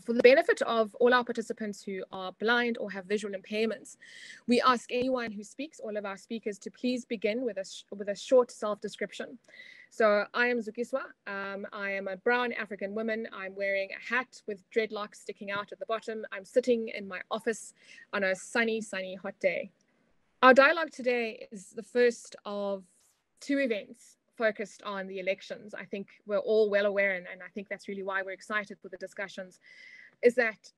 For the benefit of all our participants who are blind or have visual impairments, we ask anyone who speaks, all of our speakers, to please begin with a short self-description. So I am Zukiswa. I am a brown African woman. I'm wearing a hat with dreadlocks sticking out at the bottom. I'm sitting in my office on a sunny, hot day. Our dialogue today is the first of two events focused on the elections. I think we're all well aware, and I think that's really why we're excited for the discussions, is that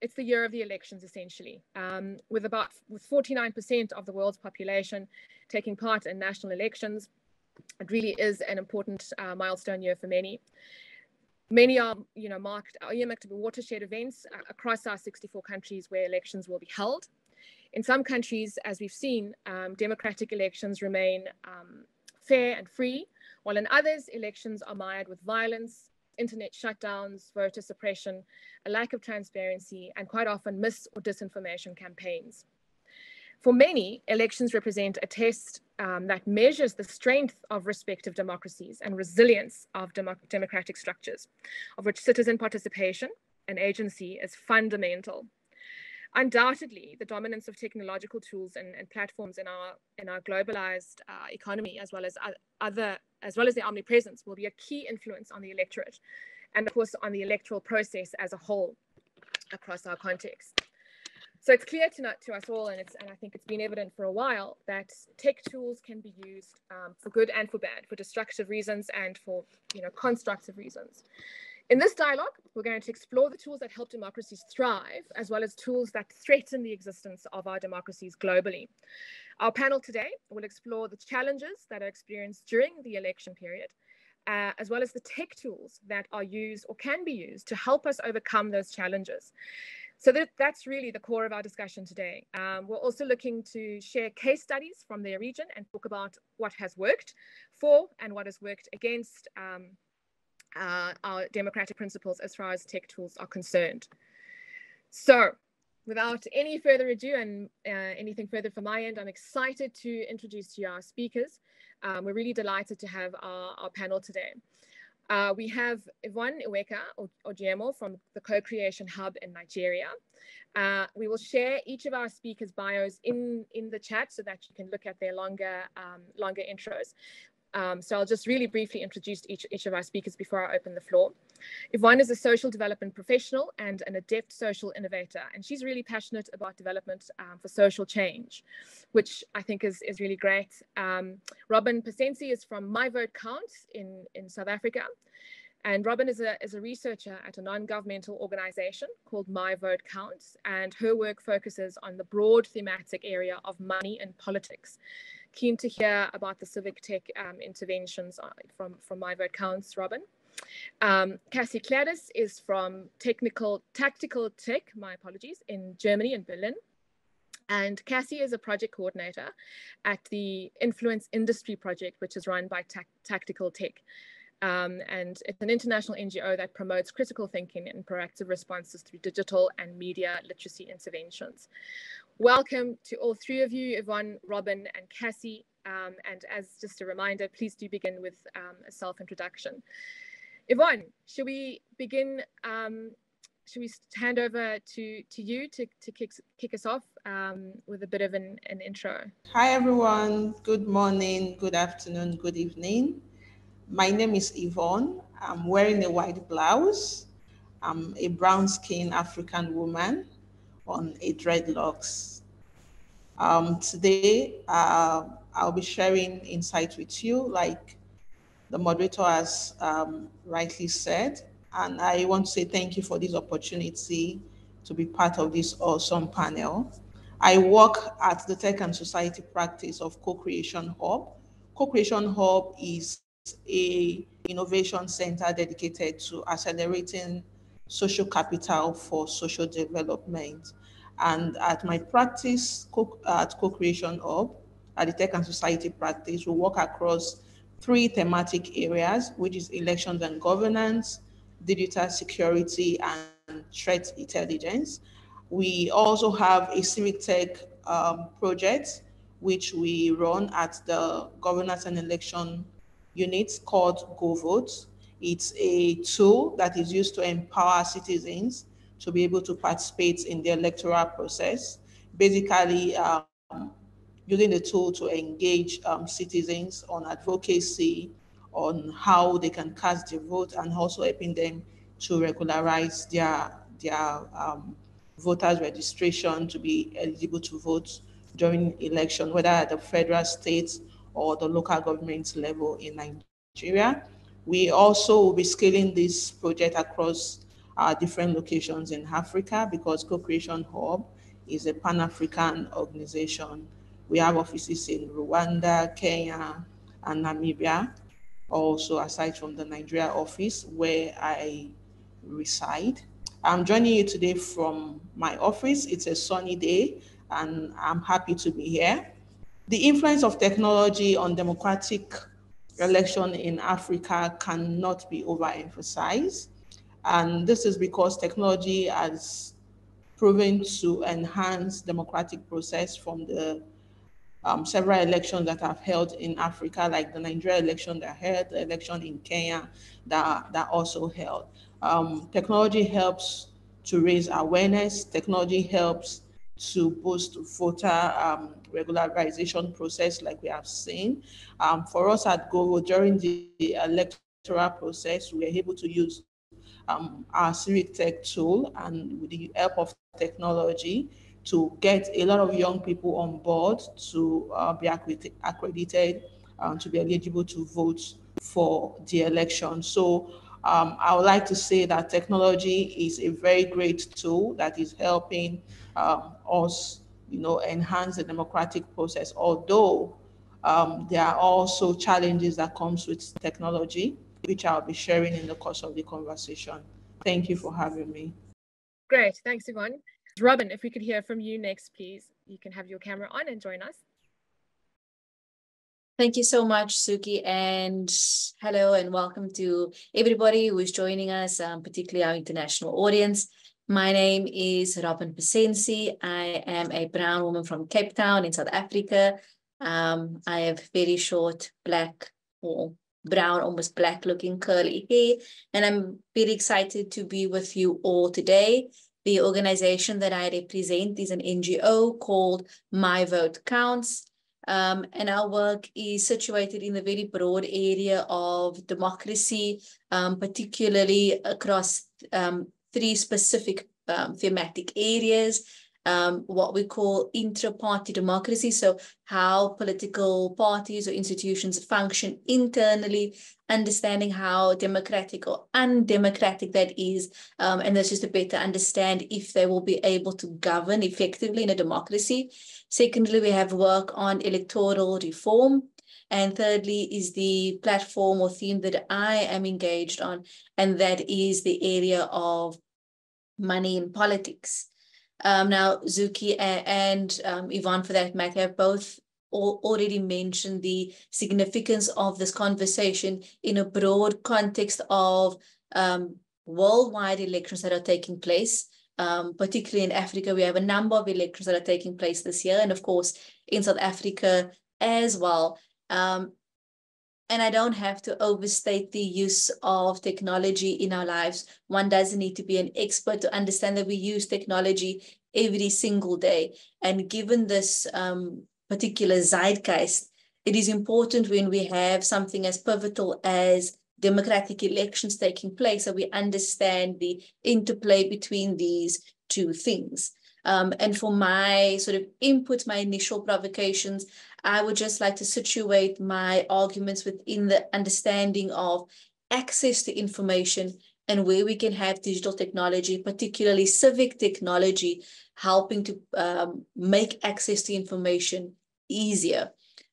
it's the year of the elections, essentially, with 49% of the world's population taking part in national elections. It really is an important milestone year for many. Many are, earmarked to be watershed events across our 64 countries where elections will be held. In some countries, as we've seen, democratic elections remain fair and free, while in others, elections are mired with violence, internet shutdowns, voter suppression, a lack of transparency, and quite often mis- or disinformation campaigns. For many, elections represent a test that measures the strength of respective democracies and resilience of democratic structures, of which citizen participation and agency is fundamental. Undoubtedly, the dominance of technological tools and platforms in our globalized economy, as well as the omnipresence, will be a key influence on the electorate, and of course on the electoral process as a whole across our context. So it's clear to us all, and I think it's been evident for a while, that tech tools can be used for good and for bad, for destructive reasons and for constructive reasons. In this dialogue, we're going to explore the tools that help democracies thrive, as well as tools that threaten the existence of our democracies globally. Our panel today will explore the challenges that are experienced during the election period, as well as the tech tools that are used or can be used to help us overcome those challenges. So that's really the core of our discussion today. We're also looking to share case studies from their region and talk about what has worked for and what has worked against our democratic principles as far as tech tools are concerned. So without any further ado and anything further from my end, I'm excited to introduce to you our speakers. We're really delighted to have our panel today. We have Yvonne Iweka Ojiemo from the Co-Creation Hub in Nigeria. We will share each of our speakers' bios in the chat so that you can look at their longer intros. So I'll just really briefly introduce each of our speakers before I open the floor. Yvonne is a social development professional and an adept social innovator, and she's really passionate about development for social change, which I think is really great. Robin Pasensi is from My Vote Counts in South Africa. And Robin is a researcher at a non-governmental organization called My Vote Counts, and her work focuses on the broad thematic area of money and politics. Keen to hear about the civic tech interventions from My Vote Counts, Robin. Cassie Claris is from Tactical Tech, my apologies, in Germany, in Berlin. And Cassie is a project coordinator at the Influence Industry Project, which is run by Tactical Tech. And it's an international NGO that promotes critical thinking and proactive responses through digital and media literacy interventions. Welcome to all three of you, Yvonne, Robin, and Cassie. And as just a reminder, please do begin with a self-introduction. Yvonne, should we begin? Should we hand over to you to kick us off with a bit of an intro? Hi, everyone. Good morning, good afternoon, good evening. My name is Yvonne. I'm wearing a white blouse. I'm a brown-skinned African woman on a dreadlocks. Today, I'll be sharing insights with you, like the moderator has rightly said. And I want to say thank you for this opportunity to be part of this awesome panel. I work at the Tech and Society practice of Co-Creation Hub. Co-Creation Hub is a innovation center dedicated to accelerating social capital for social development. And at my practice at Co-Creation Hub, at the Tech and Society practice, we work across three thematic areas, which is elections and governance, digital security, and threat intelligence. We also have a civic tech project, which we run at the governance and election unit called GoVote. It's a tool that is used to empower citizens to be able to participate in the electoral process. Basically, using the tool to engage citizens on advocacy, on how they can cast their vote, and also helping them to regularize their voters registration to be eligible to vote during election, whether at the federal, state, or the local government level in Nigeria. We also will be scaling this project across different locations in Africa because Co-Creation Hub is a Pan-African organization. We have offices in Rwanda, Kenya, and Namibia, also aside from the Nigeria office where I reside. I'm joining you today from my office. It's a sunny day, and I'm happy to be here. The influence of technology on democratic election in Africa cannot be overemphasized. And this is because technology has proven to enhance democratic process from the several elections that have held in Africa, like the Nigeria election that held, the election in Kenya that also held. Technology helps to raise awareness. Technology helps to boost voter regularization process, like we have seen. For us at Go, during the electoral process, we are able to use our Civic Tech tool and with the help of technology to get a lot of young people on board to be accredited to be eligible to vote for the election. So I would like to say that technology is a very great tool that is helping us, enhance the democratic process. Although there are also challenges that comes with technology, which I'll be sharing in the course of the conversation. Thank you for having me. Great. Thanks, Yvonne. Robin, if we could hear from you next, please. You can have your camera on and join us. Thank you so much, Suki, and hello and welcome to everybody who is joining us, particularly our international audience. My name is Robin Pasensi. I am a brown woman from Cape Town in South Africa. I have very short black or brown, almost black looking curly hair, and I'm very excited to be with you all today. The organization that I represent is an NGO called My Vote Counts. And our work is situated in the very broad area of democracy, particularly across three specific thematic areas. What we call intra-party democracy, so how political parties or institutions function internally, understanding how democratic or undemocratic that is, and that's just to better understand if they will be able to govern effectively in a democracy. Secondly, we have work on electoral reform. And thirdly is the platform or theme that I am engaged on, and that is the area of money in politics. Now, Zuki and Yvonne, for that matter, have both already mentioned the significance of this conversation in a broad context of worldwide elections that are taking place. Particularly in Africa, we have a number of elections that are taking place this year, and of course in South Africa as well. And I don't have to overstate the use of technology in our lives. One doesn't need to be an expert to understand that we use technology every single day. And given this particular zeitgeist, it is important when we have something as pivotal as democratic elections taking place that we understand the interplay between these two things. And for my sort of input, my initial provocations, I would just like to situate my arguments within the understanding of access to information and where we can have digital technology, particularly civic technology, helping to make access to information easier.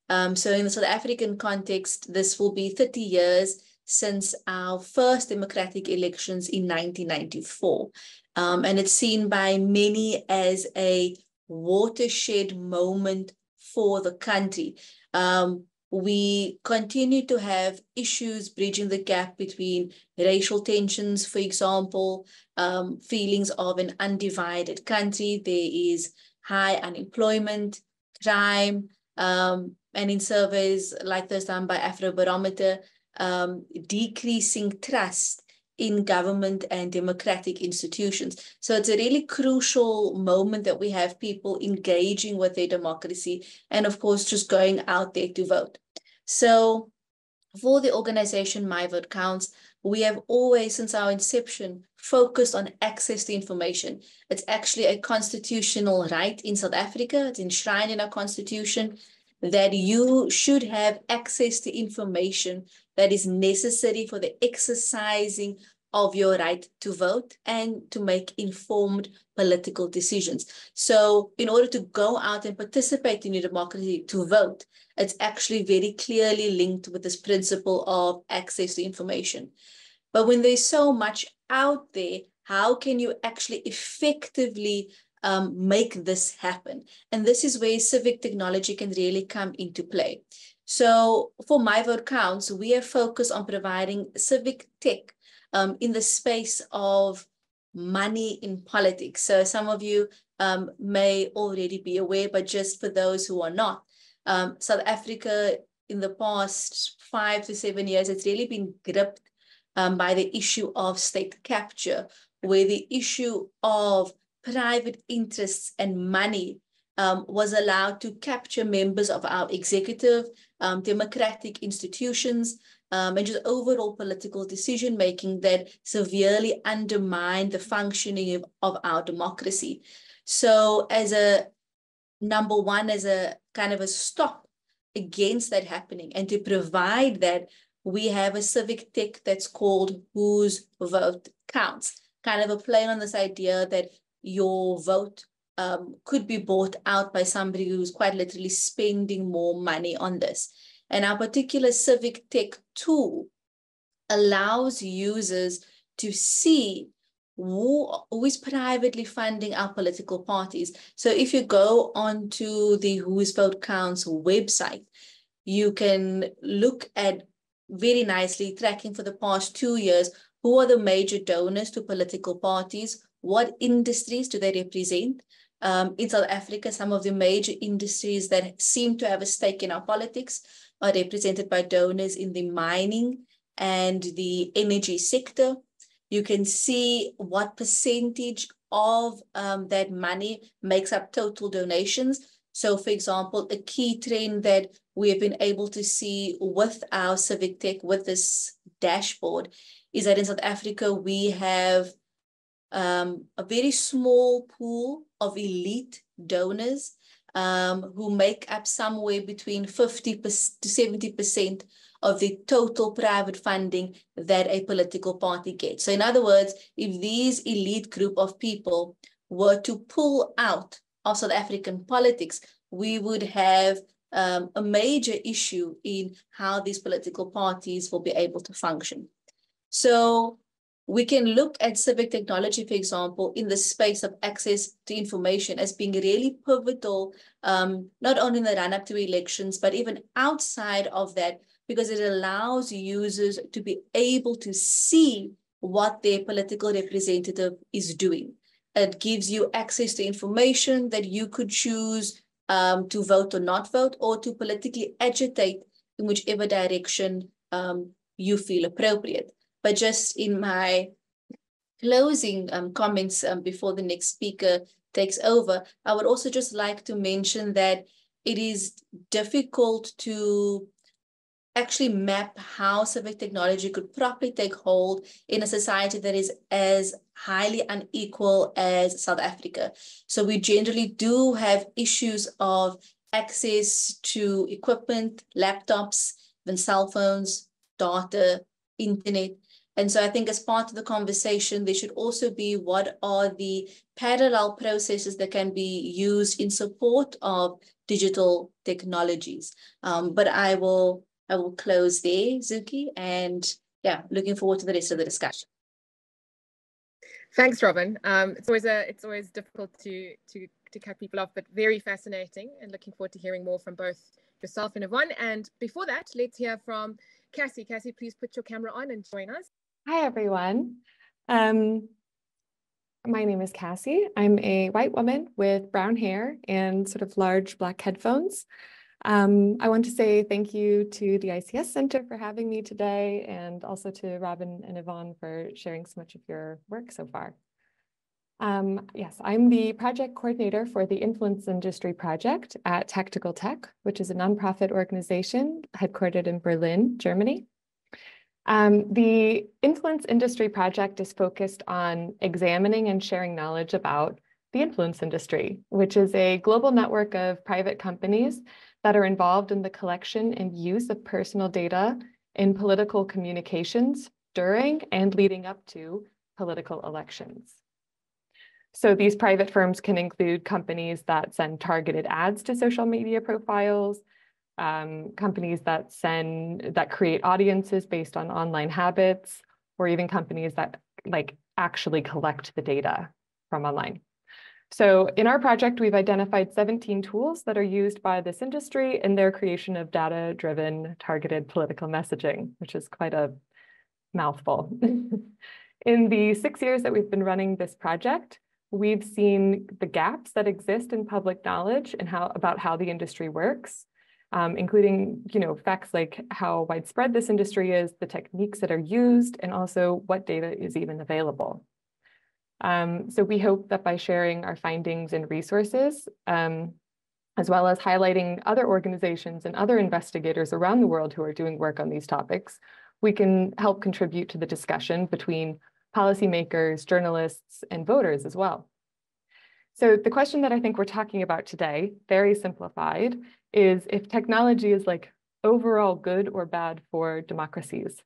So in the South African context, this will be 30 years since our first democratic elections in 1994. And it's seen by many as a watershed moment for the country. We continue to have issues bridging the gap between racial tensions, for example, feelings of an undivided country. There is high unemployment, crime, and in surveys like those done by Afrobarometer, decreasing trust in government and democratic institutions. So it's a really crucial moment that we have people engaging with their democracy and, of course, just going out there to vote. So for the organization My Vote Counts, we have always, since our inception, focused on access to information. It's actually a constitutional right in South Africa. It's enshrined in our constitution that you should have access to information that is necessary for the exercising of your right to vote and to make informed political decisions. So in order to go out and participate in your democracy to vote, it's actually very clearly linked with this principle of access to information. But when there's so much out there, how can you actually effectively make this happen? And this is where civic technology can really come into play. So for My Vote Counts, we are focused on providing civic tech in the space of money in politics. So some of you may already be aware, but just for those who are not, South Africa in the past 5 to 7 years, it's really been gripped by the issue of state capture, where the issue of private interests and money was allowed to capture members of our executive, democratic institutions, and just overall political decision-making that severely undermined the functioning of our democracy. So as a number one, as a kind of a stop against that happening and to provide that, we have a civic tech that's called Whose Vote Counts, kind of a play on this idea that your vote could be bought out by somebody who's quite literally spending more money on this. And our particular civic tech tool allows users to see who is privately funding our political parties. So if you go onto the Whose Vote Counts website, you can look at very nicely tracking for the past 2 years, who are the major donors to political parties, what industries do they represent. In South Africa, some of the major industries that seem to have a stake in our politics are represented by donors in the mining and the energy sector. You can see what percentage of that money makes up total donations. So, for example, a key trend that we have been able to see with our civic tech, with this dashboard, is that in South Africa, we have a very small pool of elite donors who make up somewhere between 50 to 70% of the total private funding that a political party gets. So in other words, if these elite group of people were to pull out of South African politics, we would have a major issue in how these political parties will be able to function. So we can look at civic technology, for example, in the space of access to information as being really pivotal, not only in the run-up to elections, but even outside of that, because it allows users to be able to see what their political representative is doing. It gives you access to information that you could choose to vote or not vote, or to politically agitate in whichever direction you feel appropriate. But just in my closing comments before the next speaker takes over, I would also just like to mention that it is difficult to actually map how civic technology could properly take hold in a society that is as highly unequal as South Africa. So we generally do have issues of access to equipment, laptops, even cell phones, data, internet. And so I think as part of the conversation, there should also be what are the parallel processes that can be used in support of digital technologies. But I will close there, Zuki, and yeah, looking forward to the rest of the discussion. Thanks, Robin. It's always difficult to cut people off, but very fascinating, and looking forward to hearing more from both yourself and Yvonne. And before that, let's hear from Cassie. Cassie, please put your camera on and join us. Hi, everyone. My name is Cassie. I'm a white woman with brown hair and sort of large black headphones. I want to say thank you to the ICS Center for having me today, and also to Robin and Yvonne for sharing so much of your work so far. Yes, I'm the project coordinator for the Influence Industry Project at Tactical Tech, which is a nonprofit organization headquartered in Berlin, Germany. The Influence Industry Project is focused on examining and sharing knowledge about the influence industry, which is a global network of private companies that are involved in the collection and use of personal data in political communications during and leading up to political elections. So these private firms can include companies that send targeted ads to social media profiles, companies that create audiences based on online habits, or even companies that actually collect the data from online. So in our project, we've identified 17 tools that are used by this industry in their creation of data-driven targeted political messaging, which is quite a mouthful. In the 6 years that we've been running this project, we've seen the gaps that exist in public knowledge and about how the industry works, including facts like how widespread this industry is, the techniques that are used, and also what data is even available. So we hope that by sharing our findings and resources, as well as highlighting other organizations and other investigators around the world who are doing work on these topics, we can help contribute to the discussion between policymakers, journalists, and voters as well. So the question that I think we're talking about today, very simplified, is if technology is overall good or bad for democracies.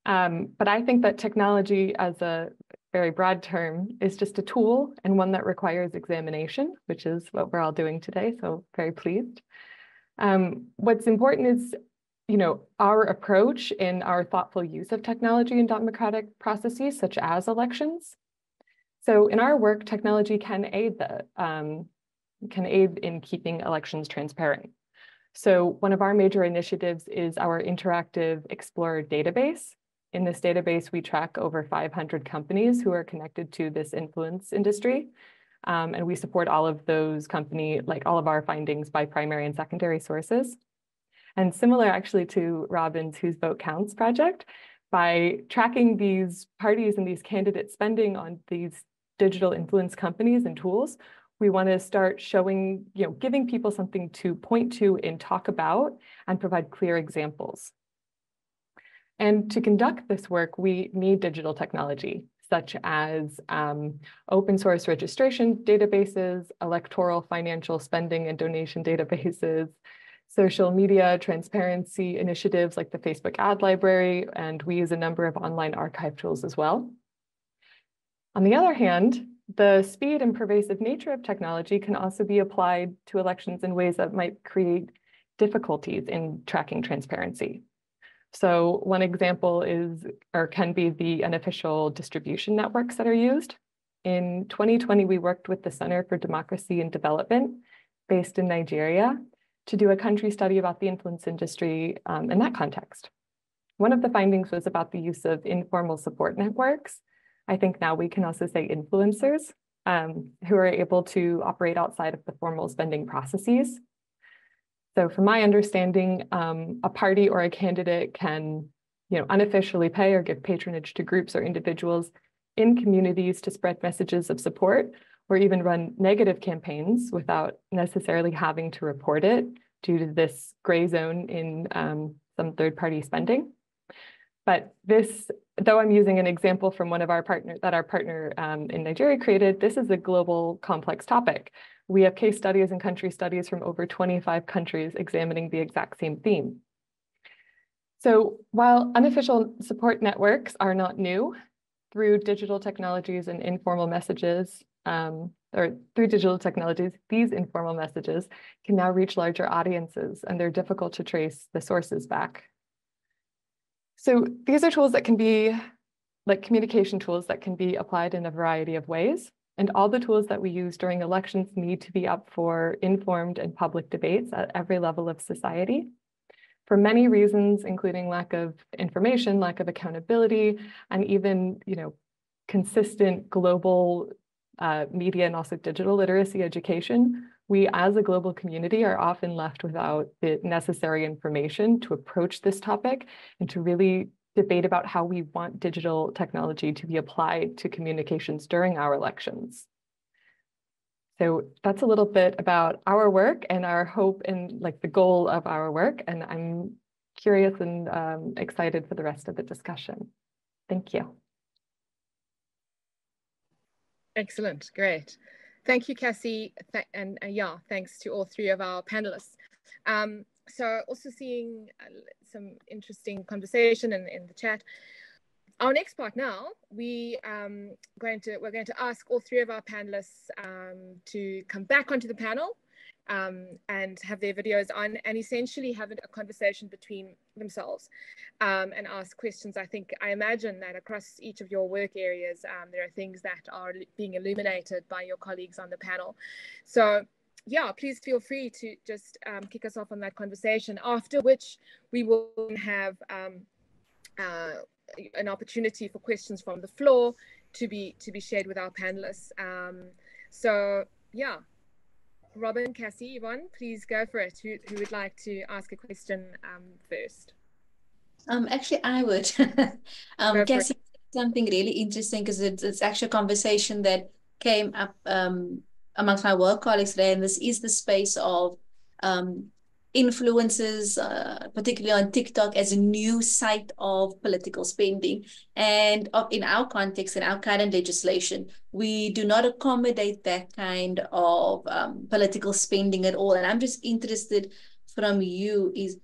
But I think that technology, as a very broad term, is just a tool, and one that requires examination, which is what we're all doing today, so very pleased. What's important is our approach in our thoughtful use of technology in democratic processes, such as elections. So in our work, technology can aid in keeping elections transparent. So one of our major initiatives is our interactive Explorer database. In this database, we track over 500 companies who are connected to this influence industry. And we support all of those all of our findings by primary and secondary sources. And similar actually to Robin's Whose Vote Counts project, by tracking these parties and these candidate spending on these digital influence companies and tools, we want to start showing, giving people something to point to and talk about and provide clear examples. And to conduct this work, we need digital technology, such as open source registration databases, electoral financial spending and donation databases, social media transparency initiatives like the Facebook ad library, and we use a number of online archive tools as well. On the other hand, the speed and pervasive nature of technology can also be applied to elections in ways that might create difficulties in tracking transparency. So one example is, or can be, the unofficial distribution networks that are used. In 2020, we worked with the Center for Democracy and Development, based in Nigeria, to do a country study about the influence industry in that context. One of the findings was about the use of informal support networks. I think now we can also say influencers, who are able to operate outside of the formal spending processes. So from my understanding, a party or a candidate can unofficially pay or give patronage to groups or individuals in communities to spread messages of support, or even run negative campaigns without necessarily having to report it due to this gray zone in some third-party spending. But this, though I'm using an example from one of our partner in Nigeria created, this is a global complex topic. We have case studies and country studies from over 25 countries examining the exact same theme. So while unofficial support networks are not new, through digital technologies and informal messages, these informal messages can now reach larger audiences, and they're difficult to trace the sources back. So these are tools that can be communication tools that can be applied in a variety of ways. And all the tools that we use during elections need to be up for informed and public debates at every level of society. For many reasons, including lack of information, lack of accountability, and even consistent global media and also digital literacy education, we as a global community are often left without the necessary information to approach this topic and to really debate about how we want digital technology to be applied to communications during our elections. So that's a little bit about our work and our hope and like the goal of our work. And I'm curious and excited for the rest of the discussion. Thank you. Excellent, great. Thank you, Cassie, and yeah, thanks to all three of our panelists. So also seeing some interesting conversation in the chat. Our next part now, we're going to ask all three of our panelists to come back onto the panel and have their videos on and essentially have a conversation between themselves and ask questions. I imagine that across each of your work areas, there are things that are being illuminated by your colleagues on the panel. So yeah, please feel free to just kick us off on that conversation, after which we will have an opportunity for questions from the floor to be shared with our panelists. So yeah, Robin, Cassie, Yvonne, please go for it. Who would like to ask a question first? Actually, I would. Cassie, something really interesting because it's actually a conversation that came up amongst my work colleagues today, and this is the space of influencers, particularly on TikTok, as a new site of political spending. And in our context, in our current legislation, we do not accommodate that kind of political spending at all. And I'm just interested from you is,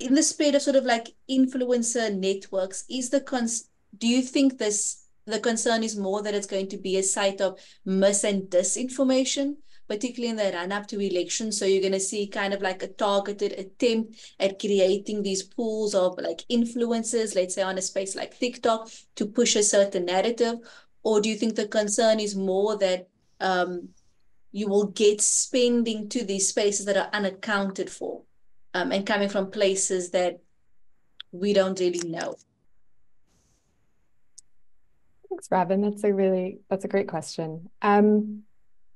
in the spirit of sort of like influencer networks, do you think the concern is more that it's going to be a site of mis and disinformation, particularly in the run-up to elections? So you're going to see kind of like a targeted attempt at creating these pools of like influencers, let's say on a space like TikTok, to push a certain narrative? Or do you think the concern is more that you will get spending to these spaces that are unaccounted for and coming from places that we don't really know? Thanks, Robin. That's a great question.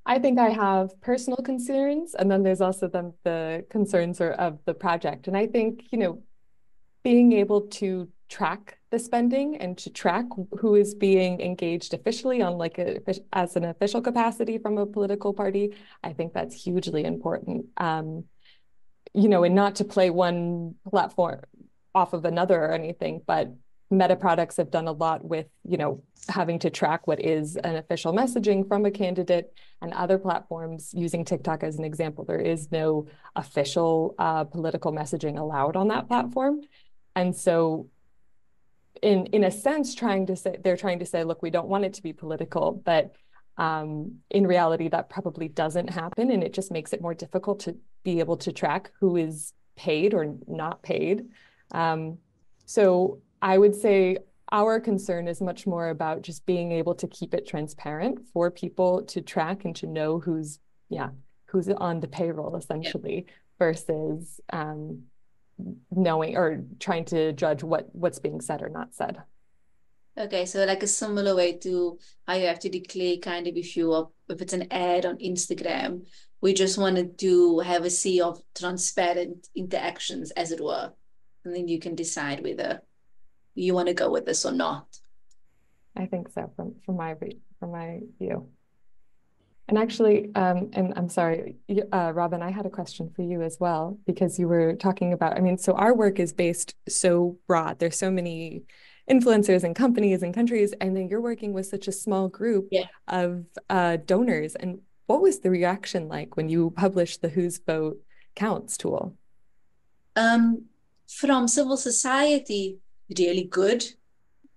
I think I have personal concerns, and then there's also the concerns of the project. And I think, being able to track the spending and to track who is being engaged officially on as an official capacity from a political party, I think that's hugely important. And not to play one platform off of another or anything, but Meta products have done a lot with, having to track what is an official messaging from a candidate, and other platforms, using TikTok as an example, there is no official political messaging allowed on that platform. And so in a sense, they're trying to say, look, we don't want it to be political, but in reality, that probably doesn't happen. And it just makes it more difficult to be able to track who is paid or not paid. So I would say our concern is much more about just being able to keep it transparent for people to track and to know who's on the payroll, essentially, versus knowing or trying to judge what's being said or not said. Okay, so like a similar way to how you have to declare kind of if it's an ad on Instagram, we just wanted to have a sea of transparent interactions, as it were, and then you can decide whether you want to go with this or not. I think so, from my view. And actually, and I'm sorry, Robin, I had a question for you as well, because you were talking about, so our work is based so broad. There's so many influencers and companies and countries, and then you're working with such a small group of donors. And what was the reaction like when you published the Whose Vote Counts tool? From civil society, really good.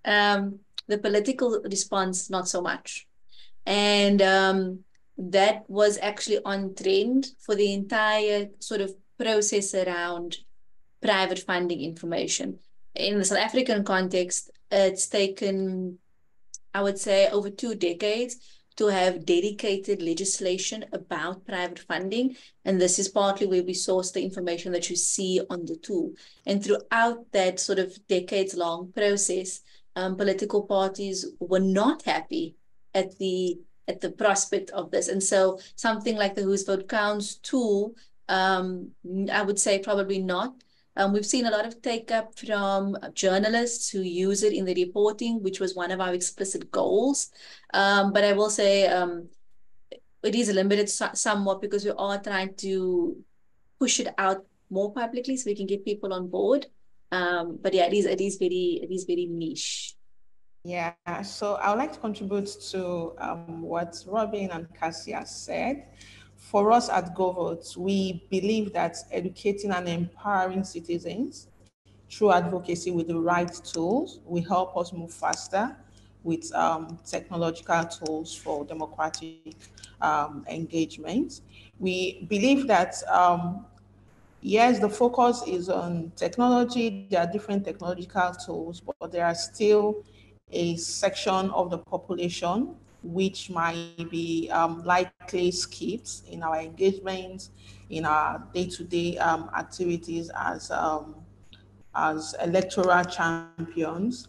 The political response, not so much. And that was actually on trend for the entire sort of process around private funding information. In the South African context, it's taken, I would say, over 2 decades to have dedicated legislation about private funding. And this is partly where we source the information that you see on the tool. And throughout that sort of decades-long process, political parties were not happy at the at the prospect of this. And so something like the Whose Vote Counts tool, I would say probably not. We've seen a lot of take up from journalists who use it in the reporting, which was one of our explicit goals. But I will say it is limited somewhat because we are trying to push it out more publicly so we can get people on board. But yeah, it is very niche. Yeah, so I would like to contribute to what Robin and Cassia said. For us at GoVote, we believe that educating and empowering citizens through advocacy with the right tools will help us move faster with technological tools for democratic engagement. We believe that yes, the focus is on technology. There are different technological tools, but there are still a section of the population which might be likely skipped in our engagements, in our day-to-day activities as electoral champions.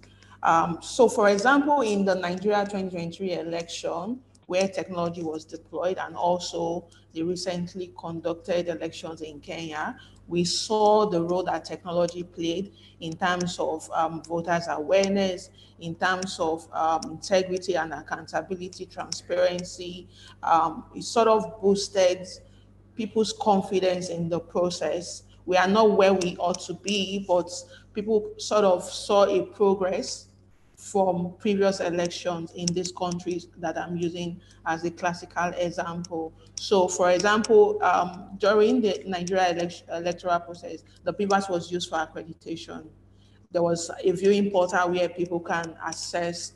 So for example, in the Nigeria 2023 election, where technology was deployed, and also the recently conducted elections in Kenya, we saw the role that technology played in terms of voters' awareness, in terms of integrity and accountability, transparency. It sort of boosted people's confidence in the process. We are not where we ought to be, but people sort of saw a progress from previous elections in these countries that I'm using as a classical example. So, for example, during the Nigeria electoral process, the PVAS was used for accreditation. There was a viewing portal where people can access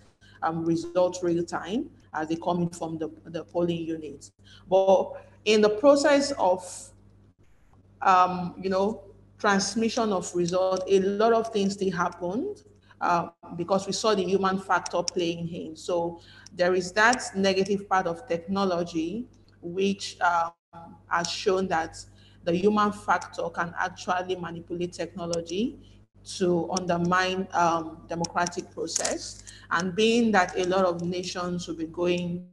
results real time as they come in from the polling units. But in the process of transmission of results, a lot of things still happened because we saw the human factor playing in. So there is that negative part of technology, which has shown that the human factor can actually manipulate technology to undermine democratic process. And being that a lot of nations will be going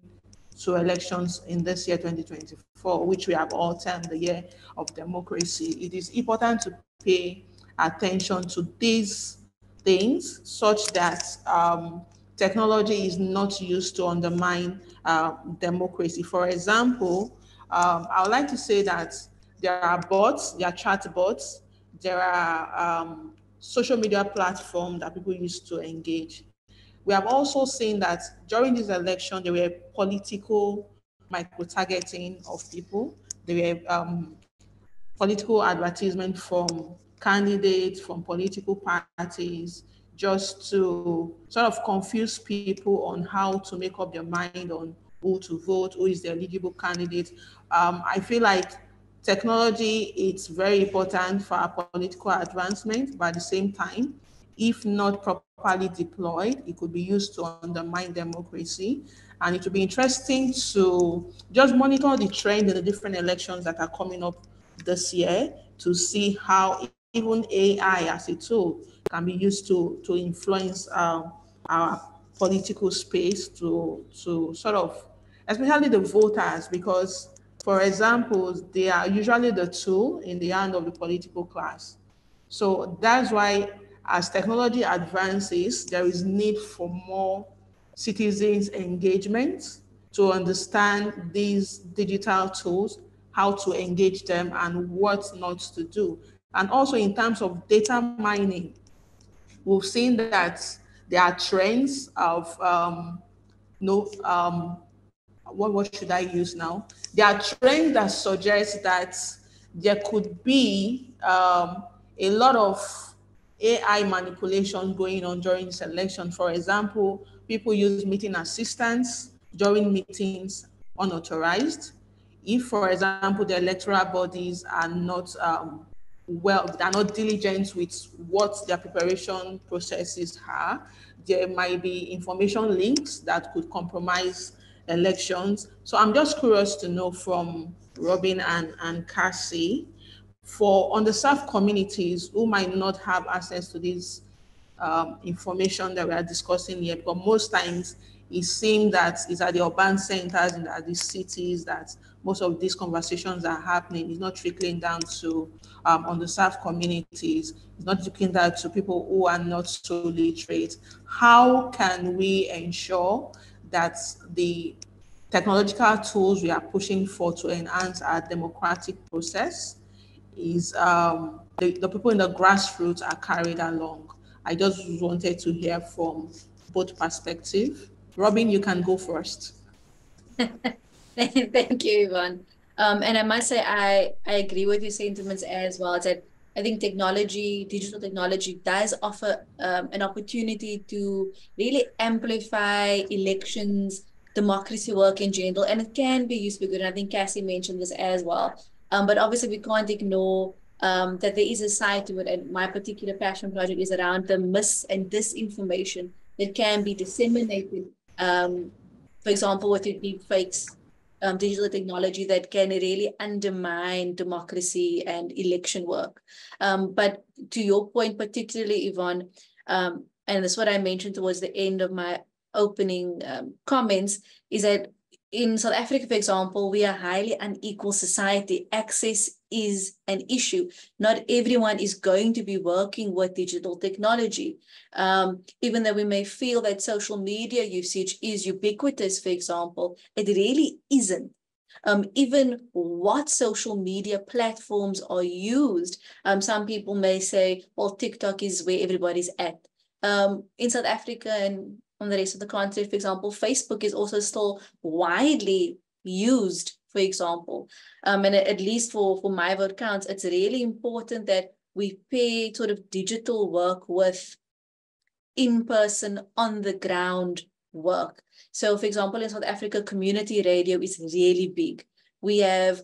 to elections in this year 2024, which we have all termed the year of democracy, it is important to pay attention to these things such that technology is not used to undermine democracy. For example, I would like to say that there are bots, there are chat bots, there are social media platforms that people use to engage. We have also seen that during this election, there were political micro-targeting of people. There were political advertisement from candidates, from political parties, just to sort of confuse people on how to make up their mind on who to vote, who is the eligible candidate. I feel like technology is very important for our political advancement, but at the same time, if not properly deployed, it could be used to undermine democracy. And it will be interesting to just monitor the trend in the different elections that are coming up this year to see how even AI as a tool can be used to influence our political space to sort of, especially the voters, because, for example, they are usually the tool in the hand of the political class. So that's why as technology advances, there is need for more citizens' engagement to understand these digital tools, how to engage them and what not to do. And also in terms of data mining, we've seen that there are trends of what should I use now? There are trends that suggest that there could be a lot of AI manipulation going on during this election. For example, people use meeting assistants during meetings unauthorized. If, for example, the electoral bodies are not they're not diligent with what their preparation processes are, there might be information links that could compromise elections. So I'm just curious to know from Robin and Cassie, for underserved communities who might not have access to these information that we are discussing here, because most times it seems that it's at the urban centers and at the cities that most of these conversations are happening. It's not trickling down to underserved communities. It's not trickling down to people who are not so literate. How can we ensure that the technological tools we are pushing for to enhance our democratic process is the people in the grassroots are carried along? I just wanted to hear from both perspectives. Robin, you can go first. Thank you, Yvonne. And I must say, I agree with your sentiments as well. That I think digital technology does offer an opportunity to really amplify elections, democracy work in general, and it can be used for good. And I think Cassie mentioned this as well. But obviously, we can't ignore that there is a side to it. And my particular passion project is around the mis and disinformation that can be disseminated. For example, with your deep fakes, digital technology that can really undermine democracy and election work. But to your point, particularly, Yvonne, and that's what I mentioned towards the end of my opening comments, is that in South Africa, for example, we are a highly unequal society. Access is an issue. Not everyone is going to be working with digital technology. Even though we may feel that social media usage is ubiquitous, for example, it really isn't. Even what social media platforms are used, some people may say, well, TikTok is where everybody's at. In South Africa and on the rest of the continent, for example, Facebook is also still widely used, for example. And at least for my vote counts, it's really important that we pair sort of digital work with in-person, on-the-ground work. So, for example, in South Africa, community radio is really big. We have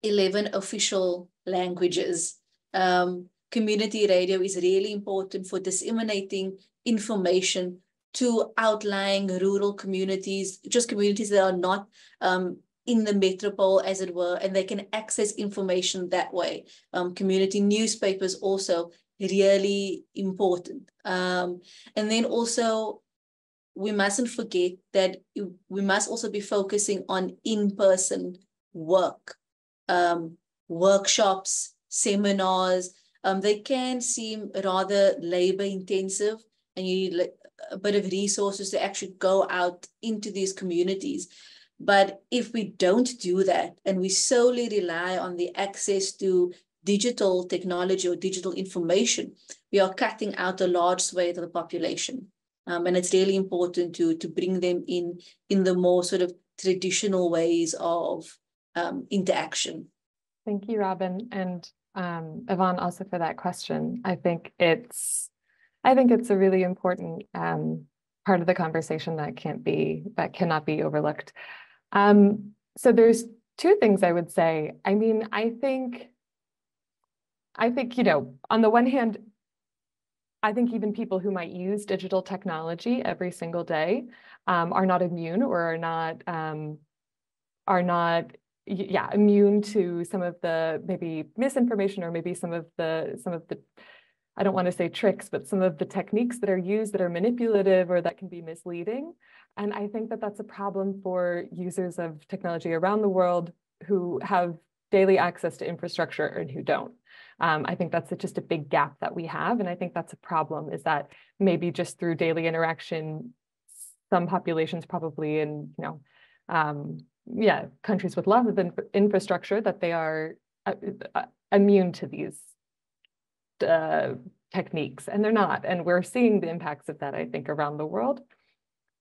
11 official languages. Community radio is really important for disseminating information to outlying rural communities, just communities that are not in the metropole, as it were, and they can access information that way. Community newspapers also really important. And then also, we mustn't forget that we must also be focusing on in-person work, workshops, seminars. They can seem rather labor intensive, and you need a bit of resources to actually go out into these communities. But if we don't do that and we solely rely on the access to digital technology or digital information, we are cutting out a large swathe of the population. And it's really important to bring them in the more sort of traditional ways of interaction. Thank you, Robin. And Yvonne, also for that question. I think it's a really important part of the conversation that cannot be overlooked. So there's two things I would say. I mean, I think, you know, on the one hand, I think even people who might use digital technology every single day are not immune or are not immune to some of the maybe misinformation or maybe some of the I don't want to say tricks, but some of the techniques that are used that are manipulative or that can be misleading. And I think that that's a problem for users of technology around the world who have daily access to infrastructure and who don't. I think that's just a big gap that we have. And I think that's a problem, is that maybe just through daily interaction, some populations probably in, you know, countries with lots of infrastructure, that they are immune to these techniques, and they're not. And we're seeing the impacts of that, I think, around the world.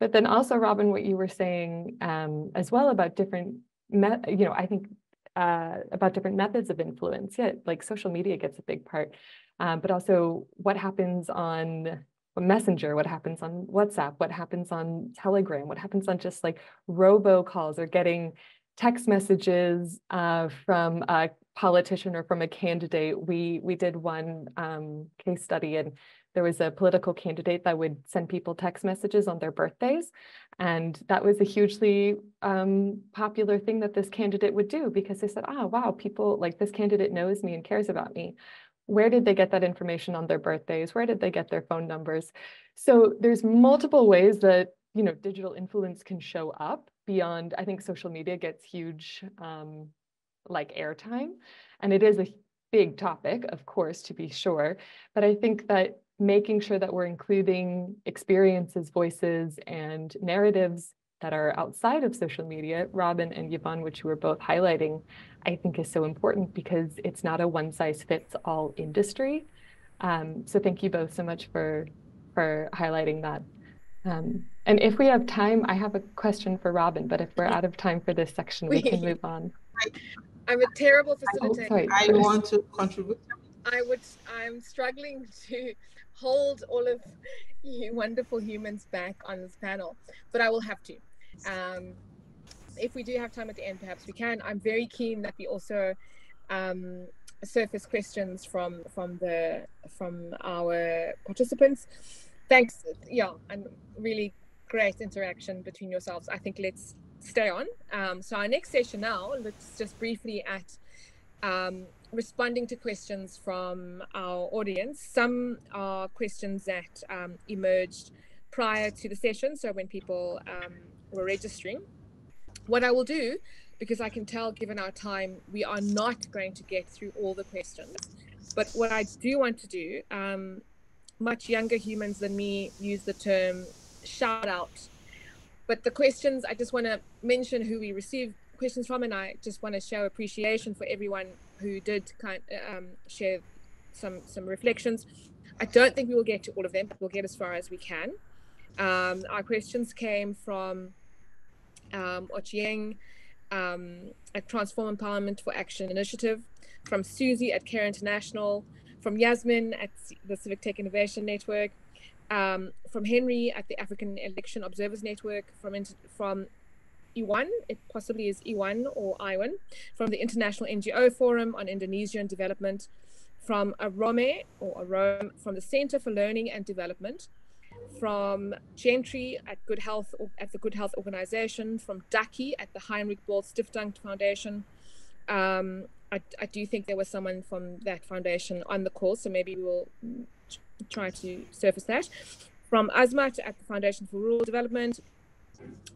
But then also, Robin, what you were saying as well about different, I think about different methods of influence. Yeah, like social media gets a big part, but also what happens on Messenger, what happens on WhatsApp, what happens on Telegram, what happens on just like robocalls or getting text messages from a politician or from a candidate. We did one case study, and there was a political candidate that would send people text messages on their birthdays. And that was a hugely popular thing that this candidate would do, because they said, oh, wow, people like this candidate knows me and cares about me. Where did they get that information on their birthdays? Where did they get their phone numbers? So there's multiple ways that, you know, digital influence can show up beyond, I think social media gets huge like airtime, and it is a big topic, of course, to be sure, but I think that making sure that we're including experiences, voices, and narratives that are outside of social media, Robin and Yvonne, which you were both highlighting, I think is so important because it's not a one-size-fits-all industry. So thank you both so much for highlighting that. And if we have time, I have a question for Robin, but if we're out of time for this section, we can move on. I'm a terrible facilitator. I want to contribute. I'm struggling to hold all of you wonderful humans back on this panel, but I will have to. If we do have time at the end, perhaps we can. I'm very keen that we also surface questions from our participants. Thanks. Yeah, and really great interaction between yourselves. I think let's stay on. So our next session now looks just briefly at responding to questions from our audience. Some are questions that emerged prior to the session, so when people were registering. What I will do, because I can tell given our time, we are not going to get through all the questions, but what I do want to do, much younger humans than me use the term shout out, but the questions, I just want to mention who we received questions from, and I just want to show appreciation for everyone who did share some reflections. I don't think we will get to all of them, but we'll get as far as we can. Our questions came from Ochieng at Transform Empowerment for Action Initiative, from Susie at Care International, from Yasmin at the Civic Tech Innovation Network, from Henry at the African Election Observers Network, from Iwan, it possibly is Iwan or Iwan, from the International NGO Forum on Indonesian Development, from Arome from the Center for Learning and Development, from Gentry at the Good Health Organization, from Ducky at the Heinrich Böll Stiftung Foundation. I do think there was someone from that foundation on the call, so maybe we'll try to surface that. From Azmat at the Foundation for Rural Development,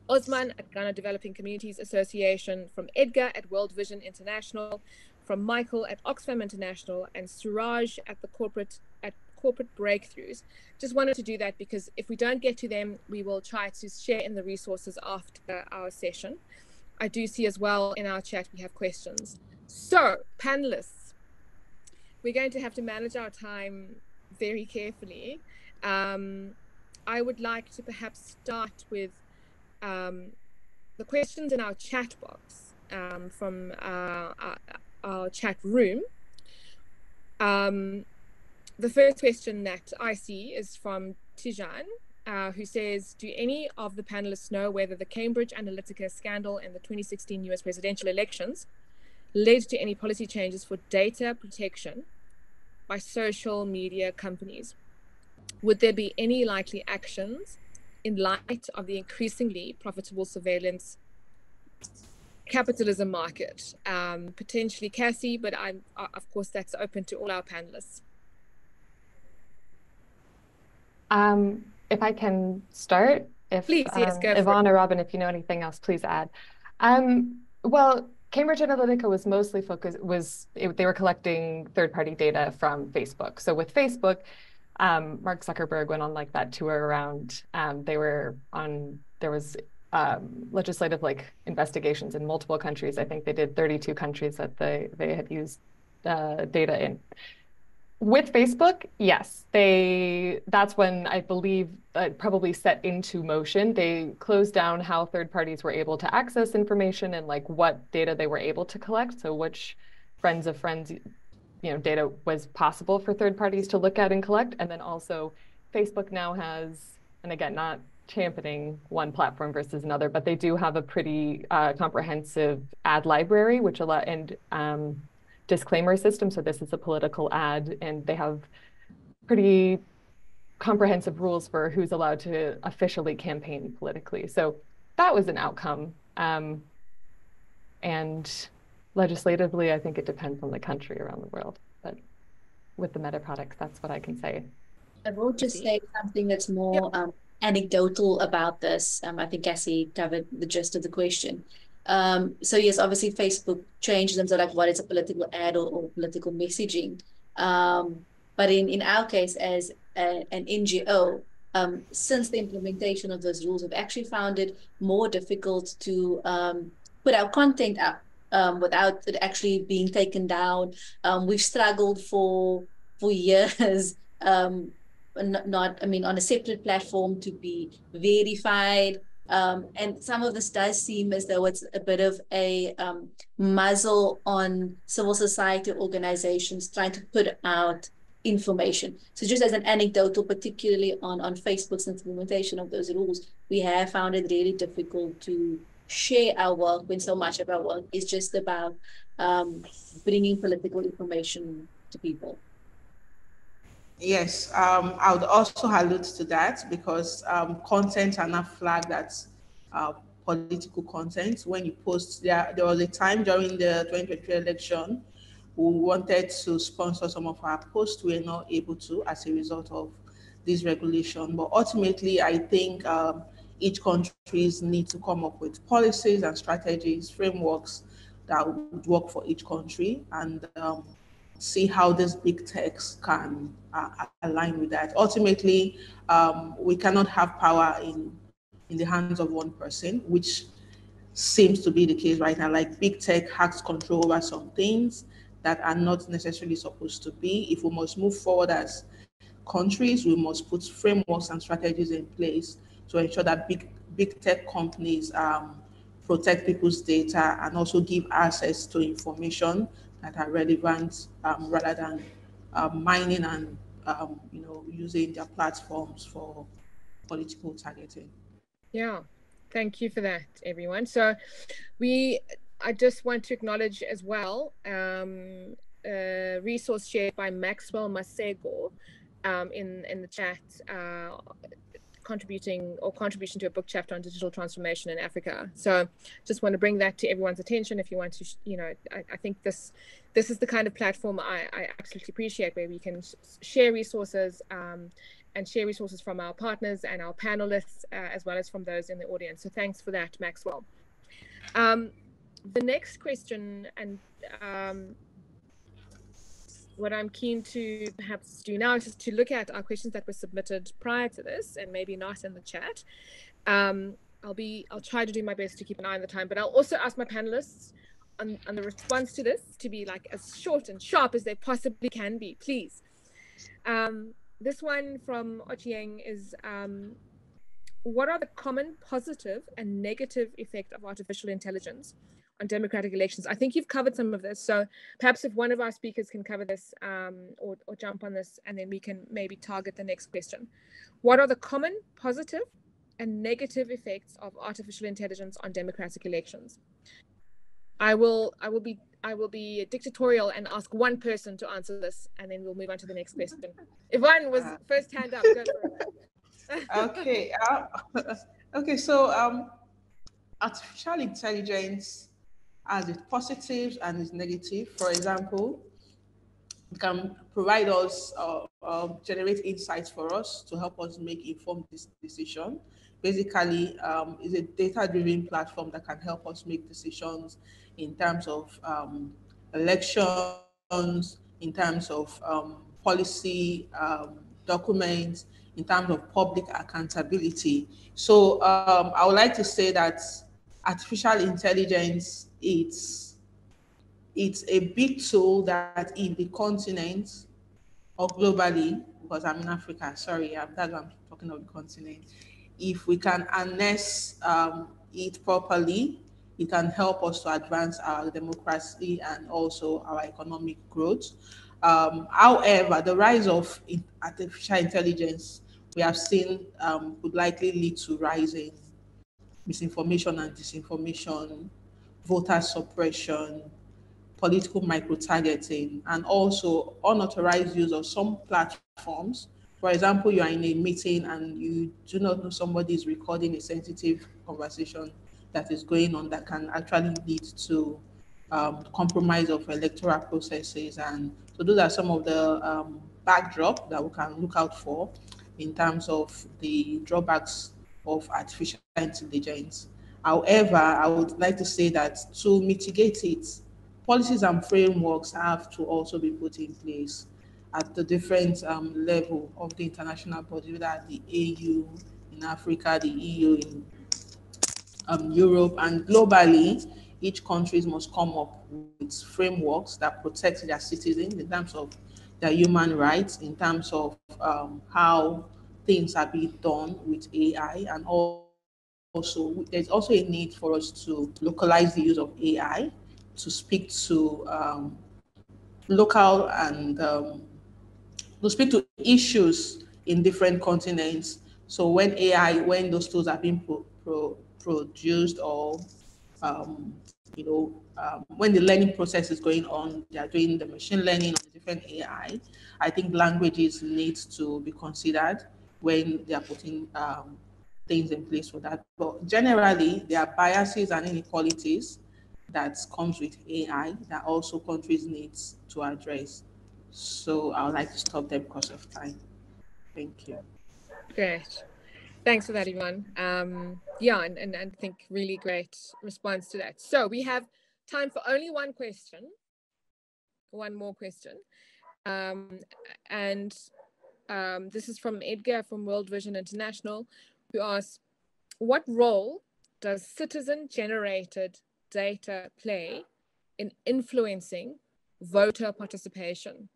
Osman at Ghana Developing Communities Association, from Edgar at World Vision International, from Michael at Oxfam International, and Suraj at the Corporate Breakthroughs. Just wanted to do that because if we don't get to them, we will try to share in the resources after our session. I do see as well in our chat we have questions. So, panelists, we're going to have to manage our time very carefully. I would like to perhaps start with the questions in our chat box from our chat room. The first question that I see is from Tijan, who says, do any of the panelists know whether the Cambridge Analytica scandal in the 2016 US presidential elections led to any policy changes for data protection by social media companies? Would there be any likely actions in light of the increasingly profitable surveillance capitalism market? Potentially Cassie, but of course that's open to all our panelists. If I can start, please, yes, go Yvonne or Robin, if you know anything else, please add. Well, Cambridge Analytica was mostly they were collecting third-party data from Facebook. So with Facebook, Mark Zuckerberg went on like that tour around. There was legislative investigations in multiple countries. I think they did 32 countries that they had used data in. With Facebook, yes, that's when I believe probably set into motion. They closed down how third parties were able to access information and what data they were able to collect. So which friends of friends, data was possible for third parties to look at and collect. And then also Facebook now has, and again, not championing one platform versus another, but they do have a pretty comprehensive ad library, which disclaimer system. So this is a political ad, and they have pretty comprehensive rules for who's allowed to officially campaign politically. So that was an outcome. And legislatively, I think it depends on the country around the world. But with the meta products. That's what I can say. I will just say something that's more anecdotal about this. I think Cassie covered the gist of the question. So yes, obviously Facebook changed them to like what is a political ad or political messaging. But in our case, as an NGO, since the implementation of those rules, we've actually found it more difficult to put our content up without it actually being taken down. We've struggled for years. I mean, on a separate platform to be verified. And some of this does seem as though it's a bit of a muzzle on civil society organizations trying to put out information. So just as an anecdotal, particularly on Facebook's implementation of those rules, we have found it really difficult to share our work when so much of our work is just about bringing political information to people. Yes, I would also allude to that because content are not flagged as political content. When you post, there was a time during the 2023 election, we wanted to sponsor some of our posts. We were not able to as a result of this regulation. But ultimately, I think each countries need to come up with policies and strategies, frameworks that would work for each country, and see how these big techs can align with that. Ultimately, we cannot have power in the hands of one person, which seems to be the case right now. Like big tech has control over some things that are not necessarily supposed to be. If we must move forward as countries, we must put frameworks and strategies in place to ensure that big tech companies protect people's data and also give access to information that are relevant rather than mining and using their platforms for political targeting. Yeah, thank you for that, everyone. So I just want to acknowledge as well a resource shared by Maxwell Masego in the chat, contribution to a book chapter on digital transformation in Africa. So just want to bring that to everyone's attention. If you want to, I think this is the kind of platform I absolutely appreciate, where we can share resources and share resources from our partners and our panelists, as well as from those in the audience. So thanks for that, Maxwell. The next question, and what I'm keen to perhaps do now is just to look at our questions that were submitted prior to this and maybe not in the chat. I'll try to do my best to keep an eye on the time, but I'll also ask my panelists on the response to this to be like as short and sharp as they possibly can be, please. This one from Ochieng is, what are the common positive and negative effect of artificial intelligence on democratic elections? I think you've covered some of this, so perhaps if one of our speakers can cover this or jump on this, and then we can maybe target the next question. What are the common positive and negative effects of artificial intelligence on democratic elections? I will be dictatorial and ask one person to answer this, and then we'll move on to the next question. Yvonne was first hand up. Go for it. Okay. Okay. So artificial intelligence has its positives and its negative. For example, it can provide us, generate insights for us to help us make informed decision. Basically, it's a data-driven platform that can help us make decisions in terms of elections, in terms of policy documents, in terms of public accountability. So I would like to say that artificial intelligence, it's a big tool that in the continent or globally, because I'm in Africa, sorry, that's why I'm talking of the continent. If we can harness it properly, it can help us to advance our democracy and also our economic growth. However, the rise of artificial intelligence we have seen would likely lead to rising misinformation and disinformation, voter suppression, political micro-targeting, and also unauthorized use of some platforms. For example, you are in a meeting and you do not know somebody is recording a sensitive conversation that is going on that can actually lead to compromise of electoral processes. And so those are some of the backdrop that we can look out for in terms of the drawbacks of artificial intelligence. However, I would like to say that to mitigate it, policies and frameworks have to also be put in place at the different level of the international body, whether at the AU in Africa, the EU in Europe, and globally, each countries must come up with frameworks that protect their citizens in terms of their human rights, in terms of how things are being done with AI, and also there's also a need for us to localize the use of AI to speak to local and to speak to issues in different continents. So when those tools are being produced, or um, when the learning process is going on, they are doing the machine learning on different AI. I think languages need to be considered when they are putting things in place for that. But generally, there are biases and inequalities that comes with AI that also countries need to address. So I would like to stop there because of time. Thank you. Great. Thanks for that, Yvonne. Yeah, and I think really great response to that. So we have time for only one more question. This is from Edgar from World Vision International, who asks, what role does citizen-generated data play in influencing voter participation?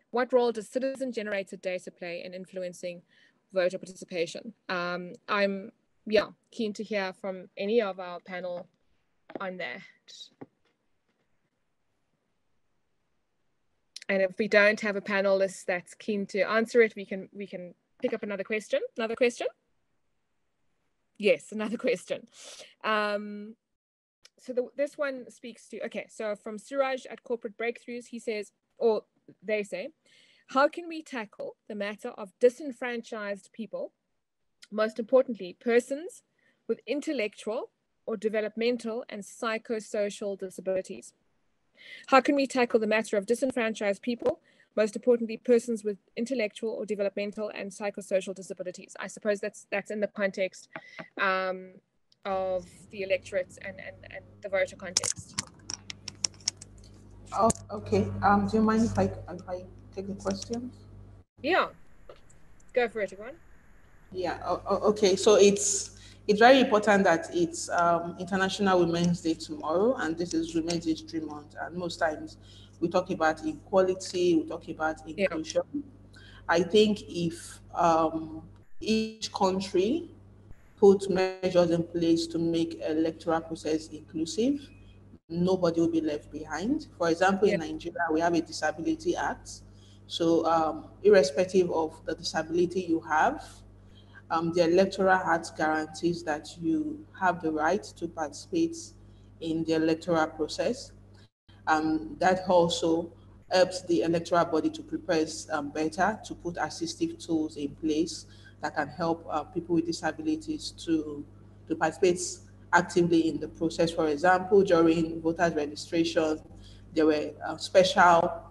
What role does citizen-generated data play in influencing voter participation? I'm keen to hear from any of our panel on that. And if we don't have a panelist that's keen to answer it, we can pick up another question. Another question? Yes, another question. This one speaks to, so from Suraj at Corporate Breakthroughs, he says, or they say, how can we tackle the matter of disenfranchised people, most importantly, persons with intellectual or developmental and psychosocial disabilities? How can we tackle the matter of disenfranchised people, most importantly, persons with intellectual or developmental and psychosocial disabilities? I suppose that's in the context of the electorate and the voter context. Oh, okay. Do you mind if I take the question? Yeah, go for it, Yvonne. Yeah. Okay. So it's very important that it's International Women's Day tomorrow, and this is Women's History Month. And most times we talk about equality, we talk about inclusion. Yeah. I think if each country put measures in place to make electoral process inclusive, nobody will be left behind. For example, in Nigeria, we have a Disability Act. So irrespective of the disability you have, the Electoral Act guarantees that you have the right to participate in the electoral process. That also helps the electoral body to prepare better, to put assistive tools in place that can help people with disabilities to participate actively in the process. For example, during voters registration, there were special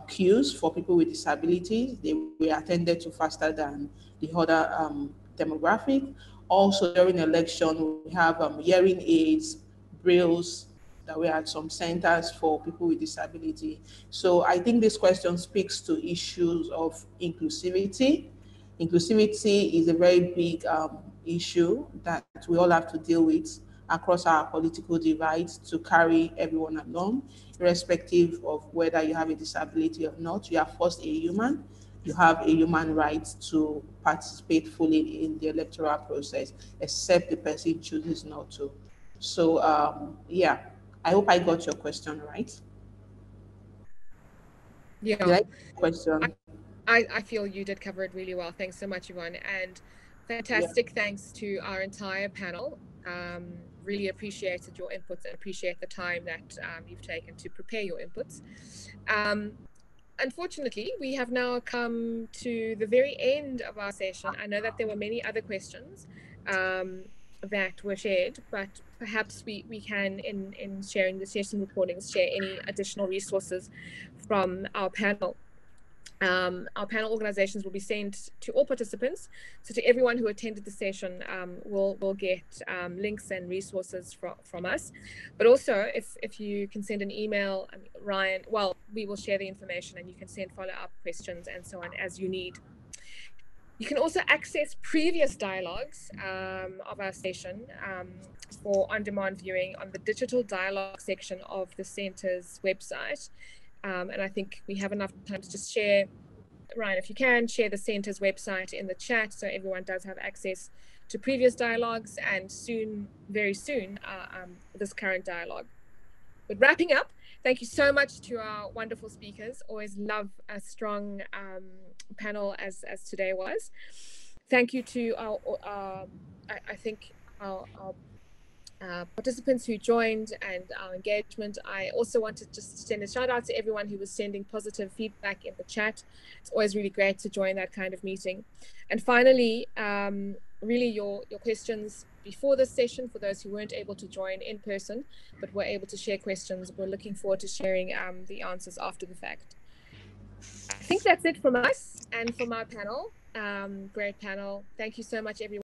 queues for people with disabilities. They were attended to faster than the other demographic. Also, during election, we have hearing aids, brailles, that we had some centers for people with disability. So I think this question speaks to issues of inclusivity. Inclusivity is a very big issue that we all have to deal with across our political divides to carry everyone along, irrespective of whether you have a disability or not. You are first a human. You have a human right to participate fully in the electoral process, except the person chooses not to. So I hope I got your question right. Yeah. Did I get your question? I feel you did cover it really well. Thanks so much, Yvonne. And fantastic thanks to our entire panel. Really appreciated your inputs and appreciate the time that you've taken to prepare your inputs. Unfortunately, we have now come to the very end of our session. I know that there were many other questions, that were shared, but perhaps we can, in sharing the session recordings, share any additional resources from our panel. Our panel organizations will be sent to all participants. So to everyone who attended the session, will get links and resources from us. But also, if you can send an email, Ryan, well, we will share the information and you can send follow-up questions and so on as you need. You can also access previous dialogues of our session for on-demand viewing on the digital dialogue section of the center's website. And I think we have enough time to just share, Ryan, if you can, share the center's website in the chat so everyone does have access to previous dialogues and soon, very soon, this current dialogue. But wrapping up, thank you so much to our wonderful speakers. Always love a strong panel as today was. Thank you to our participants who joined and our engagement. I also wanted just to send a shout out to everyone who was sending positive feedback in the chat. It's always really great to join that kind of meeting. And finally, really your questions before this session, for those who weren't able to join in person, but were able to share questions, we're looking forward to sharing the answers after the fact. I think that's it from us and from our panel. Great panel. Thank you so much, everyone.